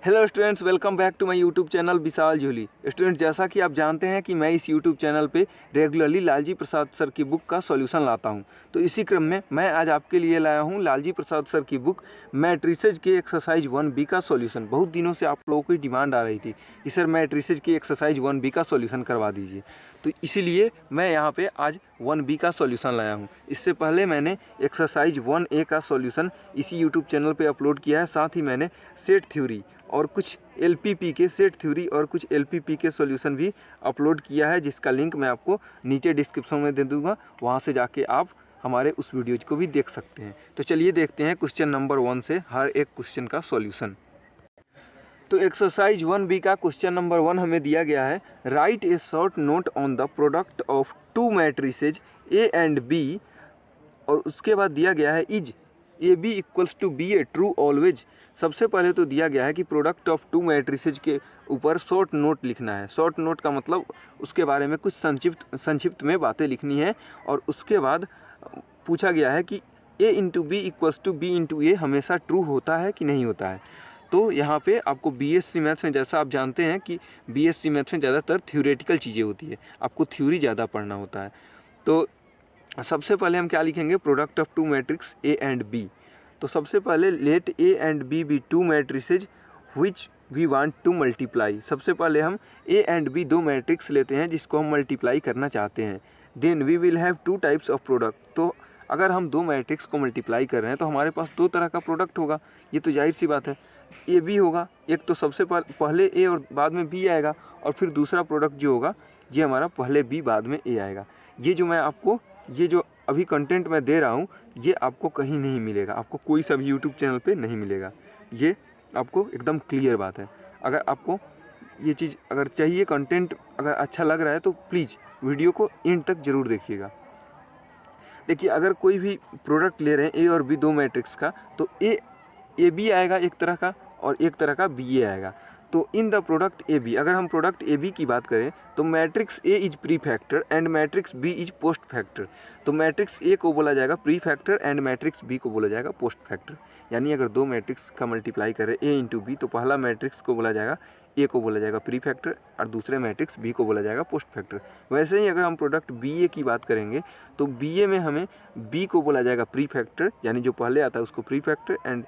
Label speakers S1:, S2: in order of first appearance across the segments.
S1: Hello students, welcome back to my YouTube channel Vishal Jholi. Students, जैसा कि आप जानते हैं कि मैं इस यूट्यूब चैनल पे रेगुलरली लालजी प्रसाद सर की बुक का सॉल्यूशन लाता हूं। तो इसी क्रम में मैं आज आपके लिए लाया हूं लालजी प्रसाद सर की बुक मैट्रिसेज के एक्सरसाइज 1B का सॉल्यूशन। बहुत दिनों से आप लोगों की डिमांड आ रही थी कि सर मैट्रिसेज की एक्सरसाइज 1B का सॉल्यूशन करवा दीजिए, तो इसीलिए मैं यहाँ पे आज 1B का सॉल्यूशन लाया हूँ। इससे पहले मैंने एक्सरसाइज 1A का सॉल्यूशन इसी यूट्यूब चैनल पे अपलोड किया है। साथ ही मैंने सेट थ्योरी और कुछ एलपीपी के सेट थ्योरी और कुछ एलपीपी के सॉल्यूशन भी अपलोड किया है, जिसका लिंक मैं आपको नीचे डिस्क्रिप्शन में दे दूँगा। वहाँ से जाके आप हमारे उस वीडियोज को भी देख सकते हैं। तो चलिए देखते हैं क्वेश्चन नंबर 1 से हर एक क्वेश्चन का सॉल्यूशन। तो एक्सरसाइज 1B का क्वेश्चन नंबर 1 हमें दिया गया है, write a short note on the product of two matrices A and B, और उसके बाद दिया गया है is A B equals to B A true always. सबसे पहले तो दिया गया है कि प्रोडक्ट ऑफ टू मैट्रिसेज के ऊपर शॉर्ट नोट लिखना है। शॉर्ट नोट का मतलब उसके बारे में कुछ संक्षिप्त में बातें लिखनी है। और उसके बाद पूछा गया है कि A into B equals to B into A हमेशा ट्रू होता है कि नहीं होता है। तो यहाँ पे आपको बीएससी मैथ्स में, जैसा आप जानते हैं कि बीएससी मैथ्स में ज़्यादातर थ्योरेटिकल चीज़ें होती है, आपको थ्योरी ज़्यादा पढ़ना होता है। तो सबसे पहले हम क्या लिखेंगे, product of two matrix A and B. तो सबसे पहले let A and B be two matrices which we want to multiply. सबसे पहले हम ए एंड बी दो मैट्रिक्स लेते हैं जिसको हम मल्टीप्लाई करना चाहते हैं। Then we will have two types of product. तो अगर हम दो मैट्रिक्स को मल्टीप्लाई कर रहे हैं तो हमारे पास दो तरह का प्रोडक्ट होगा, ये तो जाहिर सी बात है। ए बी होगा, एक तो सबसे पहले ए और बाद में बी आएगा, और फिर दूसरा प्रोडक्ट जो होगा ये हमारा पहले बी बाद में ए आएगा। ये जो मैं आपको ये जो अभी कंटेंट मैं दे रहा हूँ ये आपको कहीं नहीं मिलेगा, आपको कोई सा भी यूट्यूब चैनल पे नहीं मिलेगा। ये आपको एकदम क्लियर बात है। अगर आपको ये चीज़ अगर चाहिए, कंटेंट अगर अच्छा लग रहा है तो प्लीज़ वीडियो को एंड तक ज़रूर देखिएगा। देखिए, अगर कोई भी प्रोडक्ट ले रहे हैं ए और बी दो मैट्रिक्स का, तो ए बी आएगा एक तरह का और एक तरह का बी ए आएगा। तो in the product A B, अगर हम प्रोडक्ट ए बी की बात करें तो matrix A is pre factor and matrix B is post factor. तो मैट्रिक्स ए को बोला जाएगा pre factor and matrix B को बोला जाएगा पोस्ट फैक्टर। यानी अगर दो मैट्रिक्स का मल्टीप्लाई करें ए इंटू बी, तो पहला मैट्रिक्स को बोला जाएगा ए को बोला जाएगा प्री फैक्टर और दूसरे मैट्रिक्स बी को बोला जाएगा पोस्ट फैक्टर। वैसे ही अगर हम प्रोडक्ट बी ए की बात करेंगे तो बी ए में हमें बी को बोला जाएगा प्री फैक्टर, यानी जो पहले आता है उसको प्री फैक्टर, एंड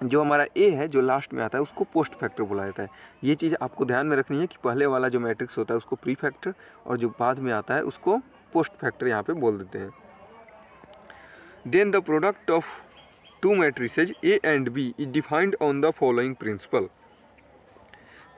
S1: जो हमारा ए है जो लास्ट में आता है उसको पोस्ट फैक्टर बोला जाता है। ये चीज़ आपको ध्यान में रखनी है कि पहले वाला जो मैट्रिक्स होता है उसको प्री फैक्टर और जो बाद में आता है उसको पोस्ट फैक्टर यहाँ पे बोल देते हैं। Then the product of two matrices A and B is defined on the following principle.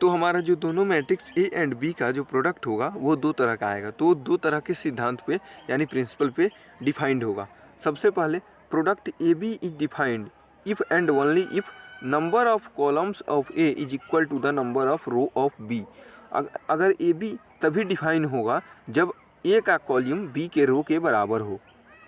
S1: तो हमारा जो दोनों मैट्रिक्स ए एंड बी का जो प्रोडक्ट होगा वो दो तरह का आएगा। तो दो तरह के सिद्धांत पे यानी प्रिंसिपल पे डिफाइंड होगा। सबसे पहले product A B is defined if and only if number of columns of A is equal to the number of row of B। अगर ए बी तभी डिफाइन होगा जब ए का कॉलम बी के रो के बराबर हो,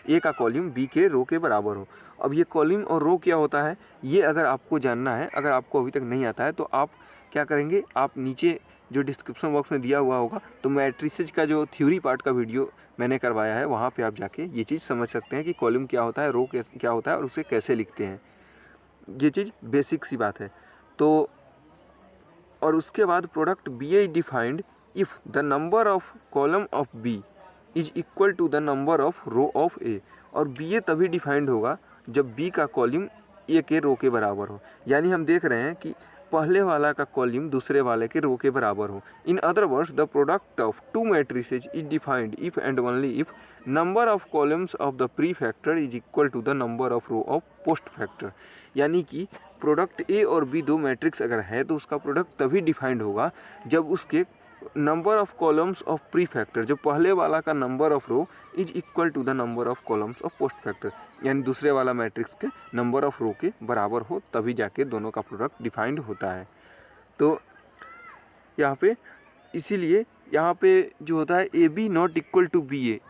S1: ए का कॉलम बी के रो के बराबर हो। अब ये कॉलम और रो क्या होता है ये अगर आपको जानना है, अगर आपको अभी तक नहीं आता है तो आप क्या करेंगे, आप नीचे जो डिस्क्रिप्शन बॉक्स में दिया हुआ होगा तो मैट्रिसेज का जो थ्योरी पार्ट का वीडियो मैंने करवाया है वहाँ पे आप जाके ये चीज़ समझ सकते हैं कि कॉलम क्या होता है, रो क्या होता है और उसे कैसे लिखते हैं। ये चीज़ बेसिक सी बात है। तो और उसके बाद product B A defined if the number of column of B is equal to the number of row of A. और बी ए तभी डिफाइंड होगा जब बी का कॉलम ए के रो के बराबर हो। यानी हम देख रहे हैं कि पहले वाला का कॉलम दूसरे वाले के रो के बराबर हो। In other words the product of two matrices is defined if and only if number of columns of the pre factor is equal to the number of row of post factor. यानी कि product ए और B दो matrix अगर है तो उसका product तभी defined होगा जब उसके number of columns of pre factor, जो पहले वाला का number of row is equal to the number of columns of post factor, यानी दूसरे वाला मैट्रिक्स के नंबर ऑफ रो के बराबर हो, तभी जाके दोनों का प्रोडक्ट डिफाइंड होता है। तो यहाँ पे इसीलिए यहाँ पे जो होता है A B not equal to B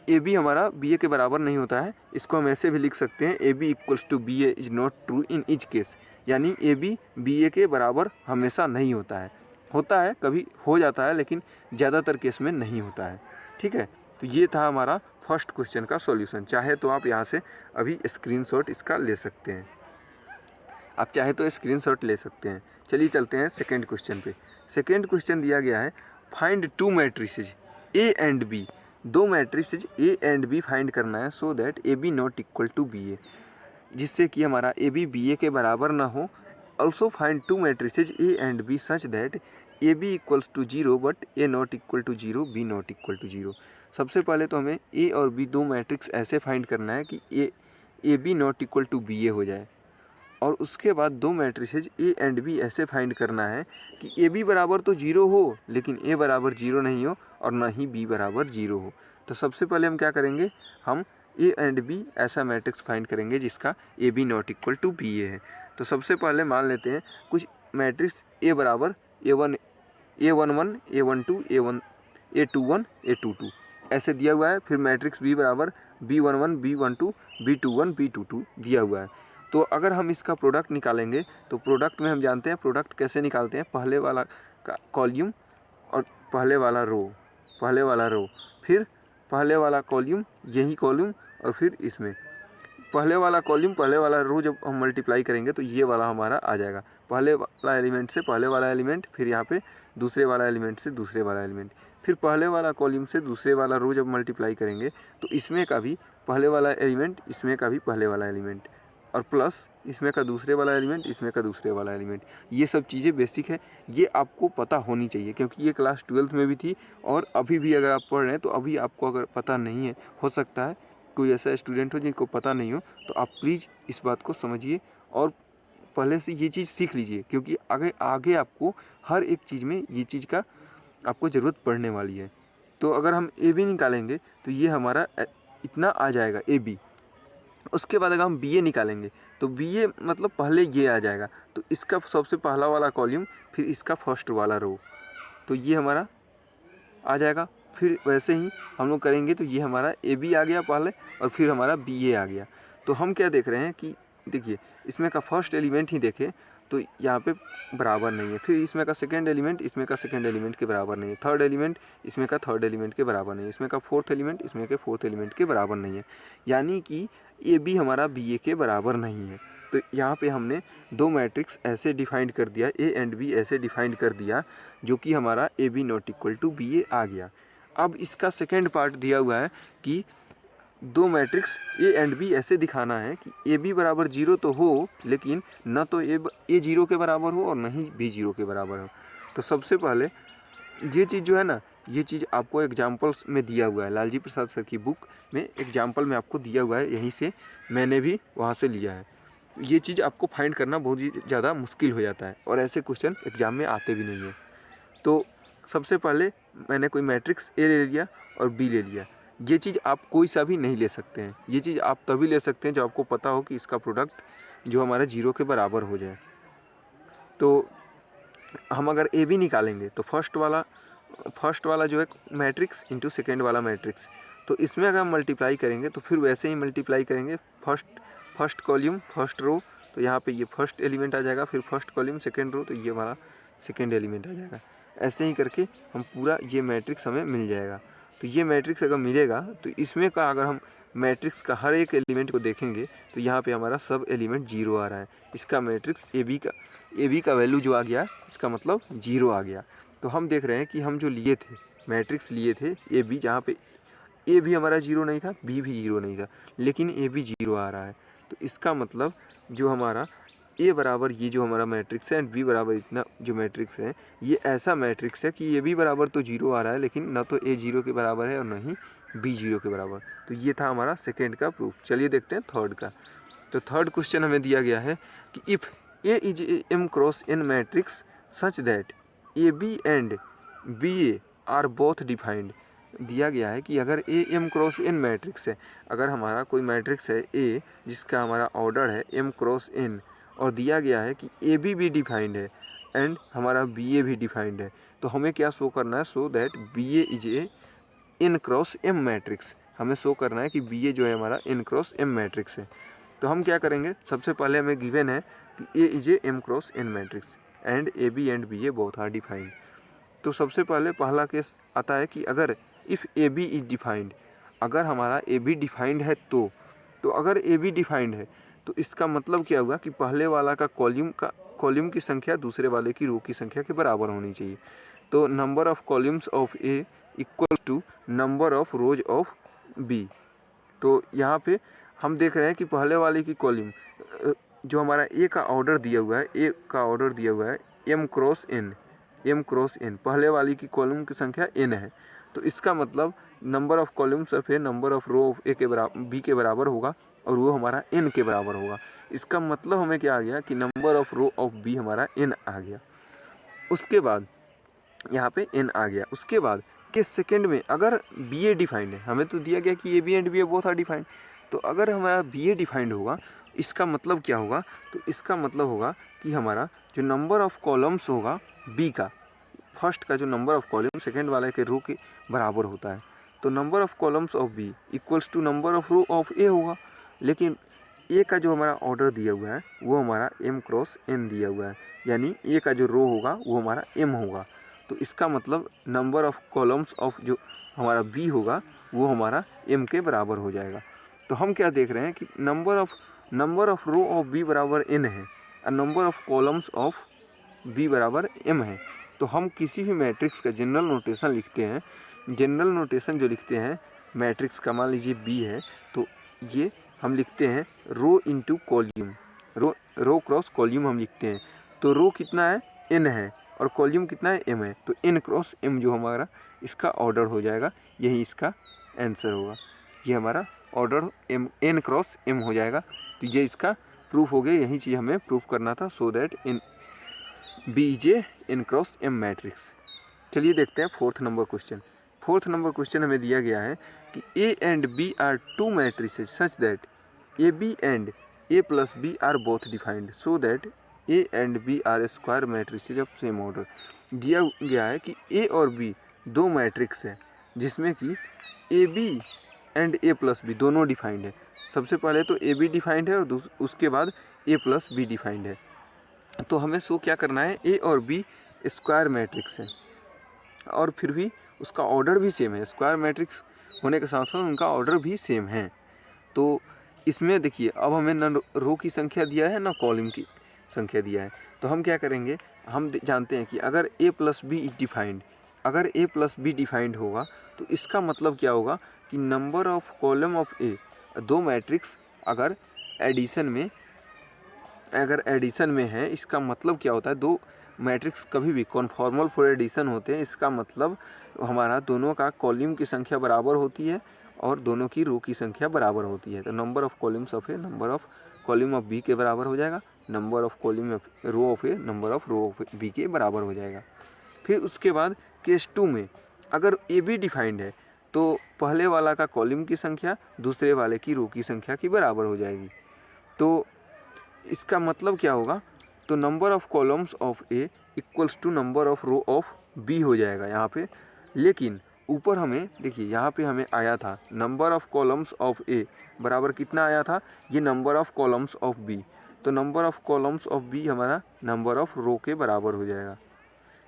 S1: A B हमारा बी ए के बराबर नहीं होता है। इसको हम ऐसे भी लिख सकते हैं, A B equals to B A is not true in each case. यानी ए बी ए के बराबर हमेशा नहीं होता है, होता है कभी हो जाता है लेकिन ज़्यादातर केस में नहीं होता है। ठीक है, तो ये था हमारा फर्स्ट क्वेश्चन का सॉल्यूशन। चाहे तो आप यहाँ से अभी स्क्रीनशॉट इसका ले सकते हैं। आप चाहे तो स्क्रीनशॉट ले सकते हैं। चलिए चलते हैं सेकेंड क्वेश्चन पे। सेकेंड क्वेश्चन दिया गया है find two matrices A and B. दो matrices A and B find करना है so that A B not equal to B A, जिससे कि हमारा ए बी बी ए के बराबर ना हो। Also find two matrices A and B such that A B equals to zero but A not equal to zero, B not equal to zero. सबसे पहले तो हमें ए और बी दो मैट्रिक्स ऐसे फाइंड करना है कि A B not equal to B A हो जाए, और उसके बाद दो मैट्रिसेज ए एंड बी ऐसे फाइंड करना है कि ए बी बराबर तो जीरो हो लेकिन ए बराबर जीरो नहीं हो और ना ही बी बराबर जीरो हो। तो सबसे पहले हम क्या करेंगे, हम ए एंड बी ऐसा मैट्रिक्स फाइंड करेंगे जिसका A B not equal to B A है। तो सबसे पहले मान लेते हैं कुछ मैट्रिक्स ए बराबर A one one, A one two, A two one, A two two ऐसे दिया हुआ है। फिर मैट्रिक्स बी बराबर B one one, B one two, B two one, B two two दिया हुआ है। तो अगर हम इसका प्रोडक्ट निकालेंगे तो प्रोडक्ट में हम जानते हैं प्रोडक्ट कैसे निकालते हैं, पहले वाला का कॉल्यूम और पहले वाला रो, फिर पहले वाला कॉल्यूम, यही कॉल्यूम, और फिर इसमें पहले वाला कॉल्यूम पहले वाला रो जब हम मल्टीप्लाई करेंगे तो ये वाला हमारा आ जाएगा। पहले वाला एलिमेंट से पहले वाला एलिमेंट, फिर यहाँ पे दूसरे वाला एलिमेंट से दूसरे वाला एलिमेंट, फिर पहले वाला कॉलम से दूसरे वाला रो जब मल्टीप्लाई करेंगे तो इसमें का भी पहले वाला एलिमेंट, इसमें का भी पहले वाला एलिमेंट, और प्लस इसमें का दूसरे वाला एलिमेंट, इसमें का दूसरे वाला एलिमेंट। ये सब चीज़ें बेसिक है, ये आपको पता होनी चाहिए क्योंकि ये क्लास 12th में भी थी और अभी भी अगर आप पढ़ रहे हैं तो अभी आपको अगर पता नहीं है, हो सकता है कोई ऐसा स्टूडेंट हो जिनको पता नहीं हो, तो आप प्लीज़ इस बात को समझिए और पहले से ये चीज़ सीख लीजिए क्योंकि आगे आपको हर एक चीज़ में ये चीज़ का आपको ज़रूरत पड़ने वाली है। तो अगर हम ए बी निकालेंगे तो ये हमारा इतना आ जाएगा ए बी। उसके बाद अगर हम बी ए निकालेंगे तो बी ए मतलब पहले ये आ जाएगा, तो इसका सबसे पहला वाला कॉलम, फिर इसका फर्स्ट वाला रो, तो ये हमारा आ जाएगा। फिर वैसे ही हम लोग करेंगे तो ये हमारा ए बी आ गया पहले और फिर हमारा बी ए आ गया। तो हम क्या देख रहे हैं कि देखिए इसमें का फर्स्ट एलिमेंट ही देखें तो यहाँ पे बराबर नहीं है, फिर इसमें का सेकंड एलिमेंट इसमें का सेकंड एलिमेंट के बराबर नहीं है, थर्ड एलिमेंट इसमें का थर्ड एलिमेंट के बराबर नहीं है, इसमें का फोर्थ एलिमेंट इसमें के फोर्थ एलिमेंट के बराबर नहीं है, यानी कि ए बी हमारा बी ए के बराबर नहीं है। तो यहाँ पे हमने दो मैट्रिक्स ऐसे डिफाइन कर दिया, ए एंड बी ऐसे डिफाइन कर दिया जो कि हमारा A B not equal to B A आ गया। अब इसका सेकेंड पार्ट दिया हुआ है कि दो मैट्रिक्स ए एंड बी ऐसे दिखाना है कि ए बी बराबर जीरो तो हो लेकिन न तो ए जीरो के बराबर हो और न ही बी जीरो के बराबर हो। तो सबसे पहले ये चीज़ जो है ना, ये चीज़ आपको एग्जाम्पल्स में दिया हुआ है, लालजी प्रसाद सर की बुक में एग्जाम्पल में आपको दिया हुआ है, यहीं से मैंने भी वहाँ से लिया है। ये चीज़ आपको फाइंड करना बहुत ही ज़्यादा मुश्किल हो जाता है और ऐसे क्वेश्चन एग्ज़ाम में आते भी नहीं हैं। तो सबसे पहले मैंने कोई मैट्रिक्स ए ले लिया और बी ले लिया। ये चीज़ आप कोई सा भी नहीं ले सकते हैं, ये चीज़ आप तभी ले सकते हैं जब आपको पता हो कि इसका प्रोडक्ट जो हमारा जीरो के बराबर हो जाए। तो हम अगर ए बी निकालेंगे तो फर्स्ट वाला जो है मैट्रिक्स इंटू सेकेंड वाला मैट्रिक्स, तो इसमें अगर हम मल्टीप्लाई करेंगे तो फिर वैसे ही मल्टीप्लाई करेंगे फर्स्ट कॉलम फर्स्ट रो, तो यहाँ पे ये फर्स्ट एलिमेंट आ जाएगा, फिर फर्स्ट कॉलम सेकेंड रो, तो ये हमारा सेकेंड एलिमेंट आ जाएगा। ऐसे ही करके हम पूरा ये मैट्रिक्स हमें मिल जाएगा। तो ये मैट्रिक्स अगर मिलेगा तो इसमें का अगर हम मैट्रिक्स का हर एक एलिमेंट को देखेंगे तो यहाँ पे हमारा सब एलिमेंट जीरो आ रहा है। इसका मैट्रिक्स ए बी का वैल्यू जो आ गया इसका मतलब जीरो आ गया। तो हम देख रहे हैं कि हम जो लिए थे मैट्रिक्स लिए थे ए बी, जहाँ पे ए भी हमारा जीरो नहीं था, बी भी जीरो नहीं था, लेकिन ए बी जीरो आ रहा है। तो इसका मतलब जो हमारा ए बराबर ये जो हमारा मैट्रिक्स है एंड बी बराबर इतना जो मैट्रिक्स है, ये ऐसा मैट्रिक्स है कि ए बी बराबर तो जीरो आ रहा है लेकिन ना तो ए जीरो के बराबर है और ना ही बी जीरो के बराबर। तो ये था हमारा सेकेंड का प्रूफ। चलिए देखते हैं थर्ड का। तो थर्ड क्वेश्चन हमें दिया गया है कि if A is a M cross N matrix such that A B and B A are both defined. दिया गया है कि अगर A M cross N matrix है, अगर हमारा कोई मैट्रिक्स है ए जिसका हमारा ऑर्डर है एम क्रॉस एन, और दिया गया है कि ए बी भी डिफाइंड है एंड हमारा बी ए भी डिफाइंड है, तो हमें क्या शो करना है, so that B A is a N cross M matrix. हमें शो करना है कि बी ए जो है हमारा एन क्रॉस एम मैट्रिक्स है। तो हम क्या करेंगे, सबसे पहले हमें गिवन है कि A is a M cross N matrix and A B and B A both are defined. तो सबसे पहले पहला केस आता है कि अगर if A B is defined, अगर हमारा ए बी डिफाइंड है तो अगर ए बी डिफाइंड है तो इसका मतलब क्या हुआ कि पहले वाला का कॉलम की संख्या दूसरे वाले की रो की संख्या के बराबर होनी चाहिए। तो number of columns of A equal to number of rows of B. तो यहाँ पे हम देख रहे हैं कि पहले वाले की कॉलम जो हमारा ए का ऑर्डर दिया हुआ है, ए का ऑर्डर दिया हुआ है m क्रॉस n, पहले वाली की कॉलम की संख्या n है। तो इसका मतलब number of columns of A number of row of A के बराबर बी के बराबर होगा और वो हमारा n के बराबर होगा। इसका मतलब हमें क्या आ गया कि number of row of B हमारा n आ गया। उसके बाद यहाँ पे n आ गया। उसके बाद के सेकंड में अगर बी ए डिफाइंड है, हमें तो दिया गया कि A B and B A both are defined, तो अगर हमारा बी ए डिफाइंड होगा इसका मतलब क्या होगा, तो इसका मतलब होगा कि हमारा जो नंबर ऑफ कॉलम्स होगा बी का, फर्स्ट का जो नंबर ऑफ कॉलम सेकंड वाले के रो के बराबर होता है। तो number of columns of B equals to number of row of A होगा। लेकिन ए का जो हमारा ऑर्डर दिया हुआ है वो हमारा m क्रॉस n दिया हुआ है, यानी ए का जो रो होगा वो हमारा m होगा। तो इसका मतलब नंबर ऑफ कॉलम्स ऑफ जो हमारा बी होगा वो हमारा m के बराबर हो जाएगा। तो हम क्या देख रहे हैं कि number of row of B बराबर n है और number of columns of B बराबर m है। तो हम किसी भी मैट्रिक्स का जनरल नोटेशन लिखते हैं, जनरल नोटेशन जो लिखते हैं मैट्रिक्स का, मान लीजिए बी है तो ये हम लिखते हैं रो इंटू कॉल्यूम, रो क्रॉस कॉल्यूम हम लिखते हैं। तो रो कितना है n है और कॉल्यूम कितना है m है, तो n क्रॉस m जो हमारा इसका ऑर्डर हो जाएगा, यही इसका आंसर होगा। ये हमारा ऑर्डर n क्रॉस m हो जाएगा। तो ये इसका प्रूफ हो गया, यही चीज़ हमें प्रूफ करना था, so that in B is a n cross m matrix. चलिए देखते हैं fourth number question. Fourth number question हमें दिया गया है कि a and b are two matrices such that A B and A plus B are both defined so that A and B are square matrices of same order. दिया गया है कि ए और बी दो मैट्रिक्स है जिसमें कि A B and A plus B दोनों डिफाइंड है। सबसे पहले तो ए बी डिफाइंड है और उसके बाद ए प्लस बी डिफाइंड है। तो हमें शो क्या करना है, ए और बी स्क्वायर मैट्रिक्स है और फिर भी उसका ऑर्डर भी सेम है, स्क्वायर मैट्रिक्स होने के साथ साथ उनका ऑर्डर भी सेम है। तो इसमें देखिए अब हमें न रो की संख्या दिया है ना कॉलम की संख्या दिया है। तो हम क्या करेंगे, हम जानते हैं कि अगर ए प्लस बी इज डिफाइंड, अगर ए प्लस बी डिफाइंड होगा तो इसका मतलब क्या होगा कि नंबर ऑफ कॉलम ऑफ ए, दो मैट्रिक्स अगर एडिशन में है, इसका मतलब क्या होता है, दो मैट्रिक्स कभी भी कॉन्फॉर्मल फॉर एडिशन होते हैं। इसका मतलब हमारा दोनों का कॉलम की संख्या बराबर होती है और दोनों की रो की संख्या बराबर होती है। तो number of columns of A number of column of B के बराबर हो जाएगा, number of column of row of A number of row of B के बराबर हो जाएगा। फिर उसके बाद केस 2 में अगर ए बी डिफाइंड है तो पहले वाला का कॉलम की संख्या दूसरे वाले की रो की संख्या की बराबर हो जाएगी। तो इसका मतलब क्या होगा, तो number of columns of A equals to number of row of B हो जाएगा यहाँ पे। लेकिन ऊपर हमें देखिए यहाँ पे हमें आया था number of columns of A बराबर कितना आया था, ये number of columns of B. तो number of columns of B हमारा नंबर ऑफ रो के बराबर हो जाएगा।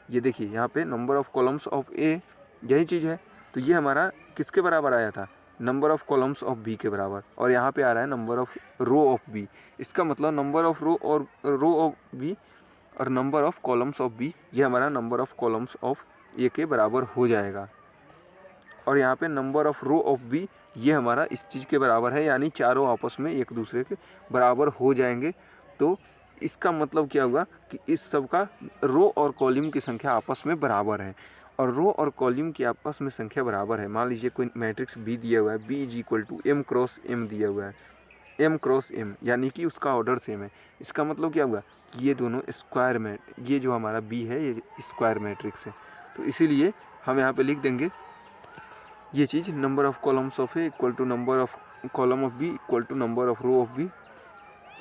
S1: ये देखिए यहाँ पे number of columns of A यही चीज़ है, तो ये हमारा किसके बराबर आया था, number of columns of B के बराबर। और यहाँ पे आ रहा है number of row of B, इसका मतलब number of row of B और number of columns of B, ये हमारा number of columns of A के बराबर हो जाएगा। और यहाँ पे number of row of B ये हमारा इस चीज़ के बराबर है, यानी चारों आपस में एक दूसरे के बराबर हो जाएंगे। तो इसका मतलब क्या हुआ कि इस सब का रो और कॉलम की संख्या आपस में बराबर है। और रो और कॉलम की आपस में संख्या बराबर है। मान लीजिए कोई मैट्रिक्स बी दिया हुआ है, B is equal to m cross m दिया हुआ है, एम क्रॉस एम, यानी कि उसका ऑर्डर सेम है। इसका मतलब क्या हुआ कि ये दोनों स्क्वायर में, ये जो हमारा बी है ये स्क्वायर मैट्रिक्स है। तो इसीलिए हम यहाँ पे लिख देंगे ये चीज़, number of columns of A equal to number of column of B equal to number of row of B.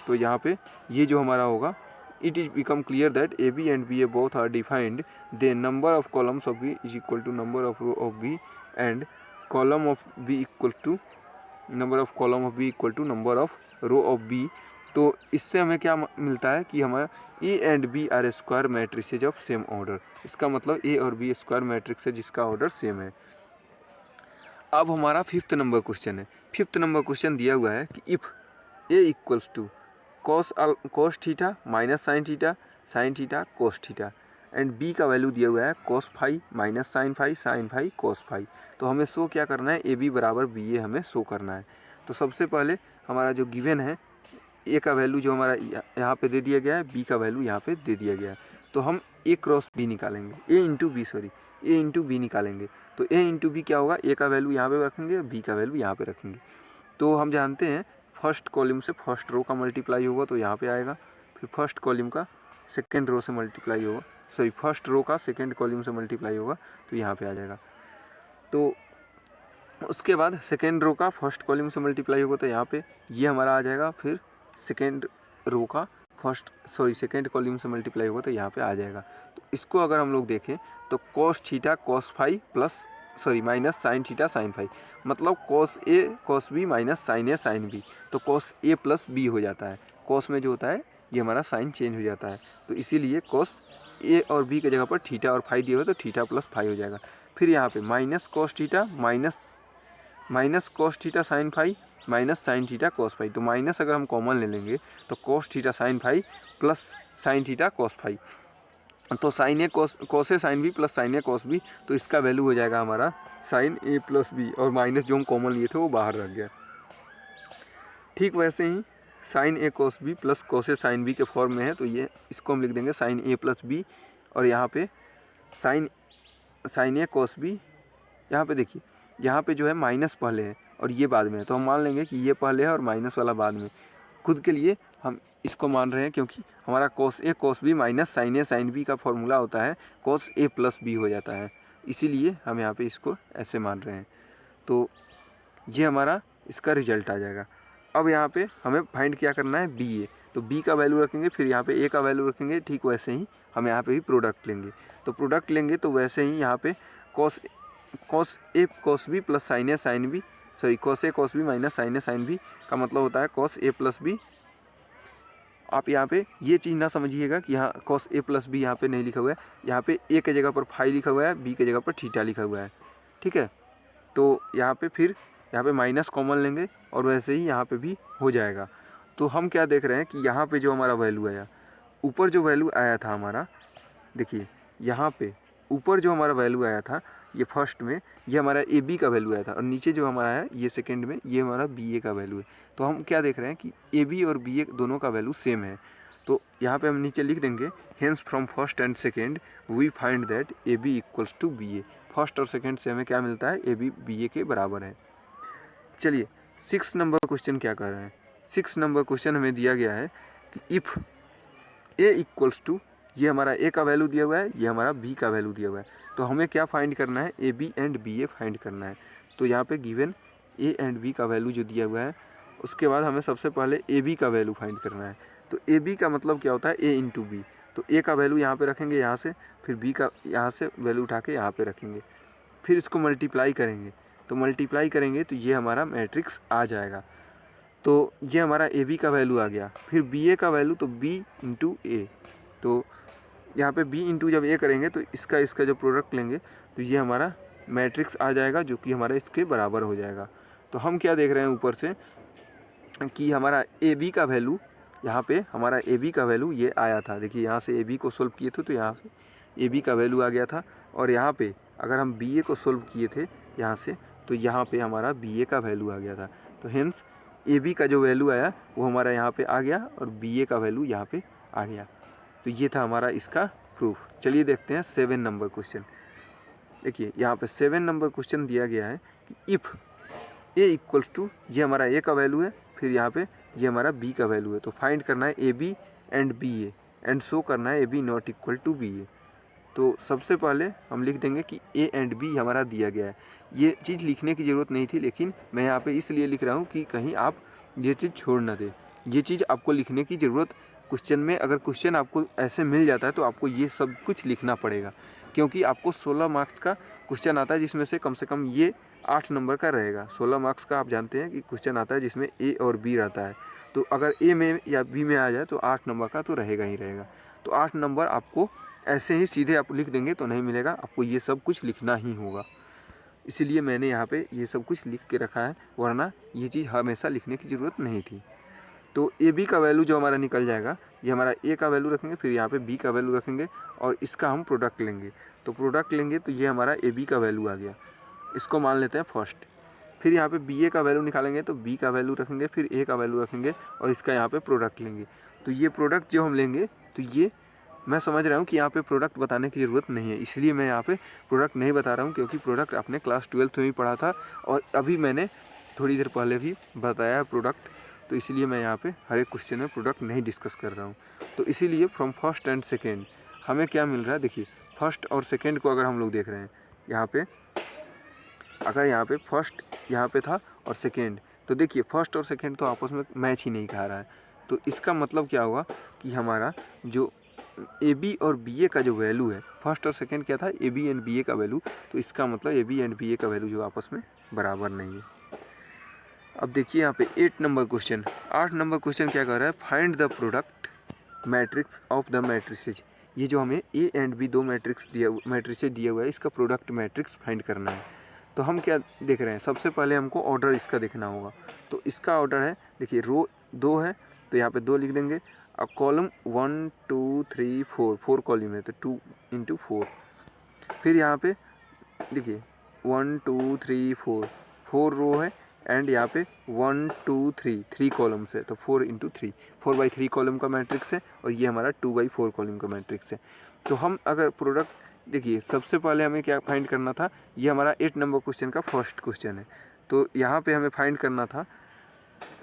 S1: तो यहाँ पे ये जो हमारा होगा, it is become clear that A B and B A both are defined, then number of columns of B is equal to number of row of B and column of B equal to number of column of B equal to number of row of B. तो इससे हमें क्या मिलता है कि हमारा A and B are square matrices of same order. इसका मतलब ए और बी स्क्वायर मैट्रिक्स है जिसका ऑर्डर सेम है। अब हमारा फिफ्थ नंबर क्वेश्चन है। फिफ्थ नंबर क्वेश्चन दिया हुआ है कि if A equals to cos theta minus sine theta cos theta, and b का वैल्यू दिया हुआ है cos phi minus sine phi cos phi. तो हमें शो क्या करना है, ए बी बराबर बी ए हमें शो करना है। तो सबसे पहले हमारा जो गिवन है, ए का वैल्यू जो हमारा यहाँ पे दे दिया गया है, बी का वैल्यू यहाँ पे दे दिया गया है। तो हम ए क्रॉस बी निकालेंगे, ए इंटू बी निकालेंगे। तो ए इंटू बी क्या होगा, ए का वैल्यू यहाँ पे रखेंगे, बी का वैल्यू यहाँ पे रखेंगे। तो हम जानते हैं फर्स्ट कॉलम से फर्स्ट रो का मल्टीप्लाई होगा तो यहाँ पे आएगा, फिर फर्स्ट कॉलम का सेकेंड रो से मल्टीप्लाई होगा, सॉरी फर्स्ट रो का सेकेंड कॉलम से मल्टीप्लाई होगा तो यहाँ पे आ जाएगा। तो उसके बाद सेकेंड रो का फर्स्ट कॉलम से मल्टीप्लाई होगा तो यहाँ पे ये हमारा आ जाएगा, फिर सेकेंड रो का सेकेंड कॉलम से मल्टीप्लाई होगा तो यहाँ पे आ जाएगा। तो इसको अगर हम लोग देखें तो cos theta cos phi minus sine theta sine phi, मतलब cos A cos B minus sine A sine B, तो cos ए प्लस बी हो जाता है। cos में जो होता है ये हमारा साइन चेंज हो जाता है, तो इसीलिए cos ए और बी की जगह पर थीटा और फाई दिया हुआ तो थीटा प्लस फाई हो जाएगा। फिर यहाँ पे minus cos theta minus cos theta sine phi minus sine theta cos phi, तो माइनस अगर हम कॉमन ले लेंगे तो cos theta sine phi plus sine theta cos phi, तो sine A cos A sine B plus sine A cos B, तो इसका value हो जाएगा हमारा साइन ए प्लस बी, और माइनस जो हम कॉमन लिए थे वो बाहर रख गया। ठीक वैसे ही sign A cos B plus cos A sine B के फॉर्म में है, तो ये इसको हम लिख देंगे साइन ए प्लस बी, और यहाँ पे साइन ए कोस बी, यहाँ पे देखिए यहाँ पे जो है माइनस पहले है और ये बाद में है, तो हम मान लेंगे कि ये पहले है और माइनस वाला बाद में। खुद के लिए हम इसको मान रहे हैं क्योंकि हमारा cos A cos B minus sine A sine B का फॉर्मूला होता है cos ए प्लस बी हो जाता है, इसीलिए हम यहाँ पे इसको ऐसे मान रहे हैं। तो ये हमारा इसका रिजल्ट आ जाएगा। अब यहाँ पे हमें फाइंड क्या करना है, बी ए, तो बी का वैल्यू रखेंगे, फिर यहाँ पे ए का वैल्यू रखेंगे। ठीक वैसे ही हम यहाँ पे भी प्रोडक्ट लेंगे, तो प्रोडक्ट लेंगे तो वैसे ही यहाँ पे cos A cos B plus sine A sine B, sorry cos A cos B minus sine A sine B का मतलब होता है cos ए प्लस बी। आप यहाँ पे ये चीज़ ना समझिएगा कि यहाँ cos ए प्लस बी यहाँ पे नहीं लिखा हुआ है, यहाँ पे ए के जगह पर फाई लिखा हुआ है, बी के जगह पर थीटा लिखा हुआ है। ठीक है, तो यहाँ पे फिर यहाँ पे माइनस कॉमन लेंगे और वैसे ही यहाँ पे भी हो जाएगा। तो हम क्या देख रहे हैं कि यहाँ पे जो हमारा वैल्यू आया, ऊपर जो वैल्यू आया था हमारा, देखिए यहाँ पे ऊपर जो हमारा वैल्यू आया था ये फर्स्ट में, ये हमारा ए बी का वैल्यू आया था, और नीचे जो हमारा है ये सेकंड में, ये हमारा बी ए का वैल्यू है। तो हम क्या देख रहे हैं कि ए बी और बी ए दोनों का वैल्यू सेम है। तो यहाँ पे हम नीचे लिख देंगे hence from first and second we find that A B equals to B A. First और सेकेंड से हमें क्या मिलता है, ए बी बी ए के बराबर है। चलिए 6 नंबर क्वेश्चन क्या कर रहे हैं। 6 नंबर क्वेश्चन हमें दिया गया है कि इफ़ ए इक्वल्स टू, ये हमारा ए का वैल्यू दिया हुआ है, ये हमारा बी का वैल्यू दिया हुआ है, तो हमें क्या फाइंड करना है, A B and B A find करना है। तो यहाँ पे गिवन ए एंड बी का वैल्यू जो दिया हुआ है, उसके बाद हमें सबसे पहले ए बी का वैल्यू फाइंड करना है। तो ए बी का मतलब क्या होता है, ए इंटू बी, तो ए का वैल्यू यहाँ पे रखेंगे यहाँ से, फिर बी का यहाँ से वैल्यू उठा के यहाँ पे रखेंगे, फिर इसको मल्टीप्लाई करेंगे। तो मल्टीप्लाई करेंगे तो ये हमारा मैट्रिक्स आ जाएगा। तो ये हमारा ए बी का वैल्यू आ गया, फिर बी ए का वैल्यू तो बी इंटू ए, तो यहाँ पे b इंटू जब a करेंगे तो इसका जो प्रोडक्ट लेंगे तो ये हमारा मैट्रिक्स आ जाएगा जो कि हमारा इसके बराबर हो जाएगा। तो हम क्या देख रहे हैं ऊपर से कि हमारा ए बी का वैल्यू, यहाँ पे हमारा ए बी का वैल्यू ये आया था। देखिए यहाँ से ए बी को सोल्व किए थे तो यहाँ से ए बी का वैल्यू आ गया था, और यहाँ पे अगर हम बी ए को सोल्व किए थे यहाँ से तो यहाँ पे हमारा बी ए का वैल्यू आ गया था। तो हेंस ए बी का जो वैल्यू आया वो हमारा यहाँ पे आ गया और बी ए का वैल्यू यहाँ पे आ गया। तो ये था हमारा इसका प्रूफ। चलिए देखते हैं 7 नंबर क्वेश्चन। देखिए यहाँ पे 7 नंबर क्वेश्चन दिया गया है कि इफ़ ए इक्वल्स टू, ये हमारा ए का वैल्यू है, फिर यहाँ पे ये हमारा बी का वैल्यू है, तो फाइंड करना है A B and B A, and show करना है A B not equal to B A. तो सबसे पहले हम लिख देंगे कि ए एंड बी हमारा दिया गया है। ये चीज़ लिखने की ज़रूरत नहीं थी, लेकिन मैं यहाँ पे इसलिए लिख रहा हूँ कि कहीं आप ये चीज़ छोड़ ना दें। ये चीज़ आपको लिखने की ज़रूरत, क्वेश्चन में अगर क्वेश्चन आपको ऐसे मिल जाता है तो आपको ये सब कुछ लिखना पड़ेगा, क्योंकि आपको 16 मार्क्स का क्वेश्चन आता है जिसमें से कम ये 8 नंबर का रहेगा। 16 मार्क्स का आप जानते हैं कि क्वेश्चन आता है जिसमें ए और बी रहता है, तो अगर ए में या बी में आ जाए तो 8 नंबर का तो रहेगा ही रहेगा। तो 8 नंबर आपको ऐसे ही सीधे आप लिख देंगे तो नहीं मिलेगा, आपको ये सब कुछ लिखना ही होगा। इसीलिए मैंने यहाँ पे ये सब कुछ लिख के रखा है, वरना ये चीज़ हमेशा लिखने की ज़रूरत नहीं थी। तो ए बी का वैल्यू जो हमारा निकल जाएगा, ये हमारा ए का वैल्यू रखेंगे, फिर यहाँ पे बी का वैल्यू रखेंगे और इसका हम प्रोडक्ट लेंगे। तो प्रोडक्ट लेंगे तो ये हमारा ए बी का वैल्यू आ गया, इसको मान लेते हैं फर्स्ट। फिर यहाँ पे बी ए का वैल्यू निकालेंगे तो बी का वैल्यू रखेंगे, फिर ए का वैल्यू रखेंगे और इसका यहाँ पे प्रोडक्ट लेंगे। तो ये प्रोडक्ट जो हम लेंगे, तो ये मैं समझ रहा हूँ कि यहाँ पे प्रोडक्ट बताने की ज़रूरत नहीं है, इसलिए मैं यहाँ पे प्रोडक्ट नहीं बता रहा हूँ, क्योंकि प्रोडक्ट आपने क्लास 12th में भी पढ़ा था और अभी मैंने थोड़ी देर पहले भी बताया है प्रोडक्ट। तो इसीलिए मैं यहाँ पे हर एक क्वेश्चन में प्रोडक्ट नहीं डिस्कस कर रहा हूँ। तो इसीलिए फ्रॉम फर्स्ट एंड सेकेंड हमें क्या मिल रहा है, देखिए फर्स्ट और सेकेंड को अगर हम लोग देख रहे हैं यहाँ पे, अगर यहाँ पे फर्स्ट यहाँ पे था और सेकेंड, तो देखिए फर्स्ट और सेकेंड तो आपस में मैच ही नहीं खा रहा है। तो इसका मतलब क्या हुआ कि हमारा जो ए बी और बी ए का जो वैल्यू है, फर्स्ट और सेकेंड क्या था, A B and B A का वैल्यू, तो इसका मतलब ए बी एंड बी ए का वैल्यू जो आपस में बराबर नहीं है। अब देखिए यहाँ पे 8 नंबर क्वेश्चन, 8 नंबर क्वेश्चन क्या कर रहा है, find the product matrix of the matrices. ये जो हमें ए एंड बी दो मैट्रिसेज दिया हुआ है, इसका प्रोडक्ट मैट्रिक्स फाइंड करना है। तो हम क्या देख रहे हैं, सबसे पहले हमको ऑर्डर इसका देखना होगा। तो इसका ऑर्डर है, देखिए रो 2 है तो यहाँ पे 2 लिख देंगे। अब कॉलम 1 2 3 4 कॉलम है तो 2 × 4। फिर यहाँ पे देखिए 1 2 3 4 रो है एंड यहाँ पे 1 2 3 कॉलम्स है तो 4 × 3 4/3 कॉलम का मैट्रिक्स है और ये हमारा 2/4 कॉलम का मैट्रिक्स है। तो हम अगर प्रोडक्ट देखिए, सबसे पहले हमें क्या फाइंड करना था, ये हमारा 8 नंबर क्वेश्चन का फर्स्ट क्वेश्चन है। तो यहाँ पे हमें फाइंड करना था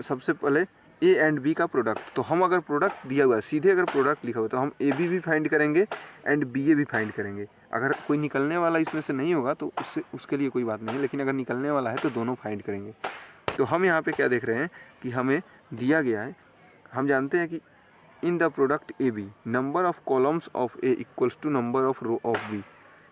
S1: सबसे पहले ए एंड बी का प्रोडक्ट। तो हम अगर प्रोडक्ट दिया हुआ है, सीधे अगर प्रोडक्ट लिखा हुआ तो हम ए बी भी फाइंड करेंगे एंड बी ए भी फाइंड करेंगे। अगर कोई निकलने वाला इसमें से नहीं होगा तो उसके लिए कोई बात नहीं है, लेकिन अगर निकलने वाला है तो दोनों फाइंड करेंगे। तो हम यहाँ पे क्या देख रहे हैं कि हमें दिया गया है, हम जानते हैं कि in the product A B number of columns of A equals to number of row of B.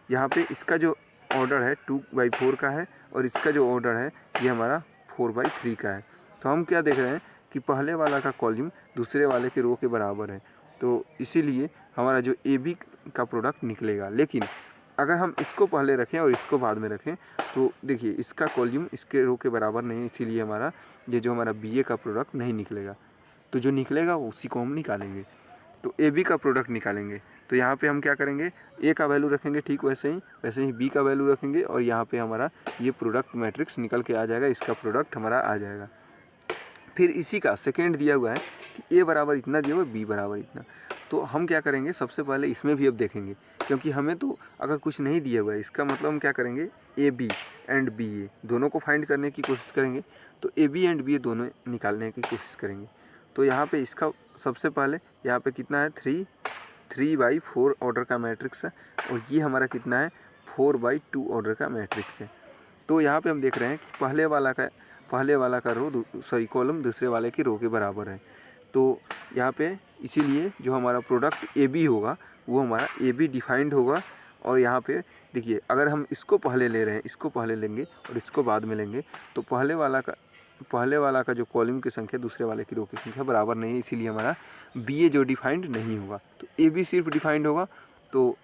S1: यहाँ पे इसका जो ऑर्डर है 2/4 का है और इसका जो ऑर्डर है ये हमारा 4/3 का है। तो हम क्या देख रहे हैं कि पहले वाला का कॉलम दूसरे वाले के रो के बराबर है, तो इसीलिए हमारा जो ए बी का प्रोडक्ट निकलेगा। लेकिन अगर हम इसको पहले रखें और इसको बाद में रखें तो देखिए इसका कॉलम इसके रो के बराबर नहीं है, इसीलिए हमारा ये जो हमारा बी ए का प्रोडक्ट नहीं निकलेगा। तो जो निकलेगा उसी को हम निकालेंगे। तो ए बी का प्रोडक्ट निकालेंगे तो यहाँ पे हम क्या करेंगे, ए का वैल्यू रखेंगे ठीक वैसे ही बी का वैल्यू रखेंगे और यहाँ पे हमारा ये प्रोडक्ट मैट्रिक्स निकल के आ जाएगा, इसका प्रोडक्ट हमारा आ जाएगा। फिर इसी का सेकेंड दिया हुआ है कि ए बराबर इतना दिया हुआ है, बी बराबर इतना। तो हम क्या करेंगे, सबसे पहले इसमें भी अब देखेंगे, क्योंकि हमें तो अगर कुछ नहीं दिया हुआ है, इसका मतलब हम क्या करेंगे, ए बी एंड बी ए दोनों को फाइंड करने की कोशिश करेंगे। तो ए बी एंड बी ए दोनों निकालने की कोशिश करेंगे। तो यहाँ पे इसका सबसे पहले यहाँ पे कितना है 3/4 ऑर्डर का मैट्रिक्स है और ये हमारा कितना है 4/2 ऑर्डर का मैट्रिक्स है। तो यहाँ पे हम देख रहे हैं कि पहले वाला का रो कॉलम दूसरे वाले की रो के बराबर है। तो यहाँ पे इसीलिए जो हमारा प्रोडक्ट ए बी होगा वो हमारा ए बी डिफाइंड होगा। और यहाँ पे देखिए अगर हम इसको पहले ले रहे हैं, इसको पहले लेंगे और इसको बाद में लेंगे तो पहले वाला का जो कॉलम की संख्या दूसरे वाले की रो की संख्या बराबर नहीं है, इसीलिए हमारा बी ए जो डिफाइंड नहीं होगा। तो ए बी सिर्फ डिफाइंड होगा तो